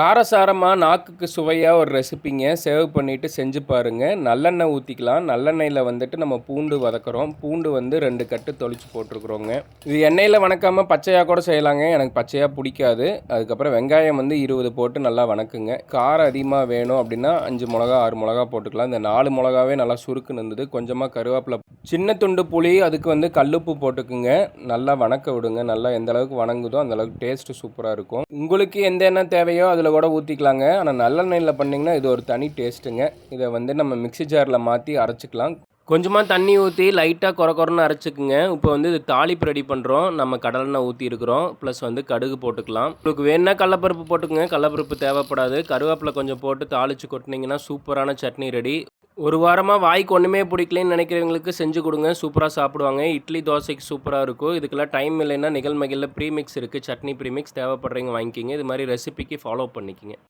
காரசாரமாக நாக்குக்கு சுவையாக ஒரு ரெசிப்பிங்க. சேவ் பண்ணிவிட்டு செஞ்சு பாருங்கள். நல்லெண்ணெய் ஊற்றிக்கலாம். நல்லெண்ணெயில் வந்துட்டு நம்ம பூண்டு வதக்குறோம். பூண்டு வந்து 2 கட்டு தொளிச்சு போட்டிருக்குறோங்க. இது எண்ணெயில் வணக்காமல் பச்சையாக கூட செய்யலாங்க. எனக்கு பச்சையாக பிடிக்காது. அதுக்கப்புறம் வெங்காயம் வந்து 20 போட்டு நல்லா வணக்குங்க. காரம் அதிகமாக வேணும் அப்படின்னா 5 மிளகா 6 மிளகா போட்டுக்கலாம். இந்த 4 மிளகாவே நல்லா சுருக்குன்னு இருந்தது. கொஞ்சமாக கருவேப்பிலை, சின்ன துண்டு புளி, அதுக்கு வந்து கல்லுப்பு போட்டுக்குங்க. நல்லா வணக்க விடுங்க. நல்லா எந்த அளவுக்கு வணங்குதோ அந்த அளவுக்கு டேஸ்ட்டு சூப்பராக இருக்கும். உங்களுக்கு எந்த எண்ணெய் தேவையோ அதில் கூட ஊற்றிக்கலாங்க. ஆனால் நல்லெண்ணெயில் பண்ணிங்கன்னா இது ஒரு தனி டேஸ்ட்டுங்க. இதை வந்து நம்ம மிக்ஸி ஜாரில் மாற்றி அரைச்சிக்கலாம். கொஞ்சமாக தண்ணி ஊற்றி லைட்டாக கொரன்னு அரைச்சிக்குங்க. இப்போ வந்து இது தாளிப்பு ரெடி பண்ணுறோம். நம்ம கடலெண்ணெய் ஊற்றி இருக்கிறோம். ப்ளஸ் வந்து கடுகு போட்டுக்கலாம். உங்களுக்கு வேணுன்னா கடலப்பருப்பு போட்டுக்குங்க. கடலப்பருப்பு தேவைப்படாது. கருவேப்பிலை கொஞ்சம் போட்டு தாளித்து கொட்டினீங்கன்னா சூப்பரான சட்னி ரெடி. ஒரு வாரமாக வாய்க்கு ஒன்றுமே பிடிக்கலன்னு நினைக்கிறவங்களுக்கு செஞ்சு கொடுங்க. சூப்பராக சாப்பிடுவாங்க. இட்லி தோசைக்கு சூப்பராக இருக்கும். இதுக்கெல்லாம் டைம் இல்லைன்னா நிகழ்மகிழில் ப்ரீமிக்ஸ் இருக்குது. சட்னி ப்ரீமிக்ஸ் தேவைப்படுறவங்க வாங்கிக்கிங்க. இது மாதிரி ரெசிபிக்கு ஃபாலோ பண்ணிக்கிங்க.